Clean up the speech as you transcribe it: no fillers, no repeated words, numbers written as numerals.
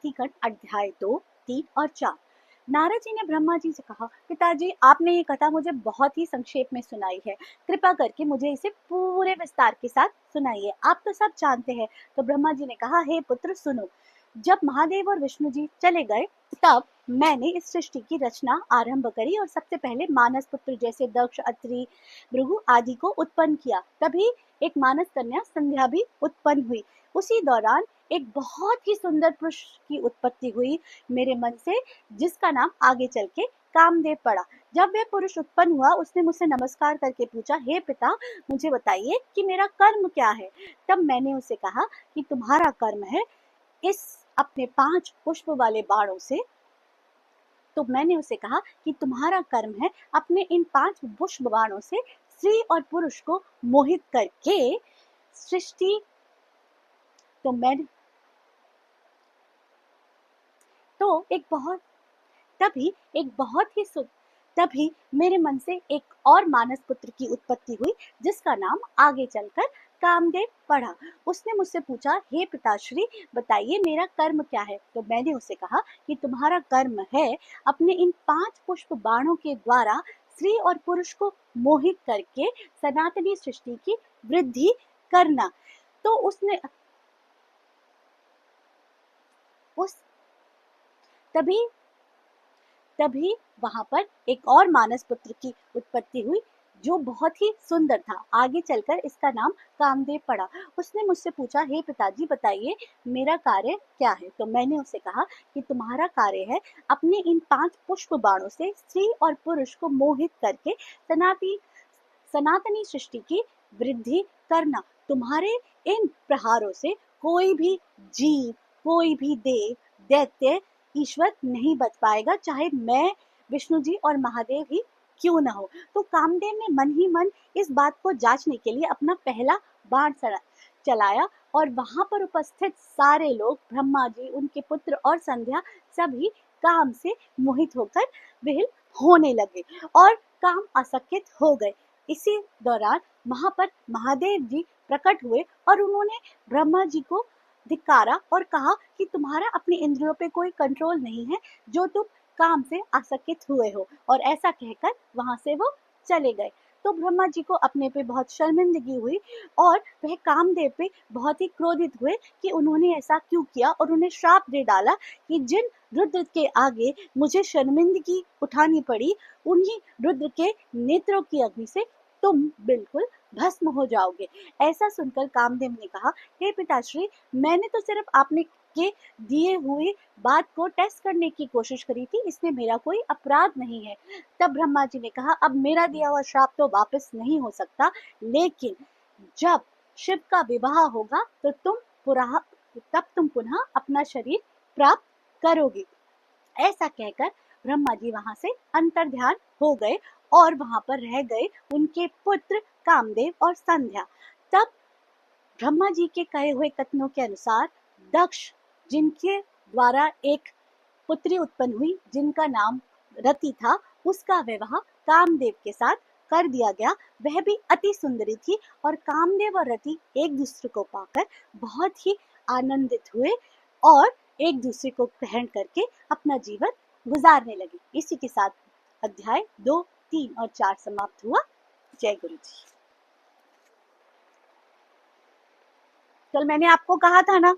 खंड अध्याय 2, 3 और 4। नारद जी ने ब्रह्मा जी से कहा, पिताजी आपने ये कथा मुझे बहुत ही संक्षेप में सुनाई है, कृपा करके मुझे इसे पूरे विस्तार के साथ सुनाइए, आप तो सब जानते हैं। तो ब्रह्मा जी ने कहा, हे पुत्र सुनो, जब महादेव और विष्णु जी चले गए तब मैंने इस सृष्टि की रचना आरंभ करी और सबसे पहले मानस पुत्र जैसे दक्ष, अत्रि, भृगु आदि को उत्पन्न किया। तभी एक मानस कन्या संध्या भी उत्पन्न हुई। उसी दौरान एक बहुत ही सुंदर पुरुष की उत्पत्ति हुई मेरे मन से, जिसका नाम आगे चल के कामदेव पड़ा। जब वह पुरुष उत्पन्न हुआ उसने मुझसे नमस्कार करके पूछा, हे पिता मुझे बताइए कि मेरा कर्म क्या है। तब मैंने उसे कहा कि तुम्हारा कर्म है इस अपने 5 पुष्प वाले बाणों से तो मैंने उसे कहा कि तुम्हारा कर्म है अपने इन 5 पुष्प बाणों से स्त्री और पुरुष को मोहित करके सृष्टि तो मैं तो एक बहुत तभी एक बहुत ही तभी मेरे मन से एक और मानस पुत्र की उत्पत्ति हुई, जिसका नाम आगे चलकर कामदेव पड़ा। उसने मुझसे पूछा, हे पिताश्री बताइए मेरा कर्म क्या है। तो मैंने उसे कहा कि तुम्हारा कर्म है अपने इन 5 पुष्प बाणों के द्वारा स्त्री और पुरुष को मोहित करके सनातनी सृष्टि की वृद्धि करना। तो उसने उस तभी तभी वहां पर एक और मानस पुत्र की उत्पत्ति हुई जो बहुत ही सुंदर था। आगे चलकर इसका नाम कामदेव पड़ा। उसने मुझसे पूछा, हे पिताजी बताइए मेरा कार्य क्या है। तो मैंने उसे कहा कि तुम्हारा कार्य है अपने इन 5 पुष्प बाणों से स्त्री और पुरुष को मोहित करके सनातनी सृष्टि की वृद्धि करना। तुम्हारे इन प्रहारों से कोई भी जीव, कोई भी देव, दैत्य, ईश्वर नहीं बच पाएगा, चाहे मैं, विष्णु जी और महादेव ही क्यों न हो। तो कामदेव ने मन ही मन इस बात को जांचने के लिए अपना पहला बाण चलाया और वहां पर उपस्थित सारे लोग, ब्रह्मा जी, उनके पुत्र और संध्या, सभी काम से मोहित होकर विह्वल होने लगे और काम असक्त हो गए। इसी दौरान वहां पर महादेव जी प्रकट हुए और उन्होंने ब्रह्मा जी को धिक्कारा और कहा कि तुम्हारा अपनी इंद्रियों पे कोई कंट्रोल नहीं है, जो तुम काम से आसक्त हुए हो। और ऐसा कहकर वहां से वो चले गए। तो ब्रह्मा जी को अपने पे बहुत शर्मिंदगी हुई और वह कामदेव पे बहुत ही क्रोधित हुए कि उन्होंने ऐसा क्यों किया, और उन्हें श्राप दे डाला कि जिन रुद्र के आगे मुझे शर्मिंदगी उठानी पड़ी, उन्हीं रुद्र के नेत्रों की अग्नि से तुम बिल्कुल भस्म हो जाओगे। ऐसा सुनकर कामदेव ने कहा, हे पिताश्री मैंने तो सिर्फ आपने के दिए हुए बात को टेस्ट करने की कोशिश करी थी, इसमें मेरा कोई अपराध नहीं है। तब ब्रह्मा जी ने कहा, अब मेरा दिया हुआ श्राप तो वापस नहीं हो सकता, लेकिन जब शिव का विवाह होगा तो तुम पुनः अपना शरीर प्राप्त करोगे। ऐसा कहकर ब्रह्मा जी वहां से अंतर्ध्यान हो गए और वहां पर रह गए उनके पुत्र कामदेव और संध्या। तब ब्रह्मा जी के कहे हुए कथनों के अनुसार दक्ष, जिनके द्वारा एक पुत्री उत्पन्न हुई जिनका नाम रति था, उसका विवाह कामदेव के साथ कर दिया गया। वह भी अति सुंदरी थी और कामदेव और रति एक दूसरे को पाकर बहुत ही आनंदित हुए और एक दूसरे को ग्रहण करके अपना जीवन गुजारने लगे। इसी के साथ अध्याय 2, 3 और 4 समाप्त हुआ। जय गुरु जी। कल मैंने आपको कहा था ना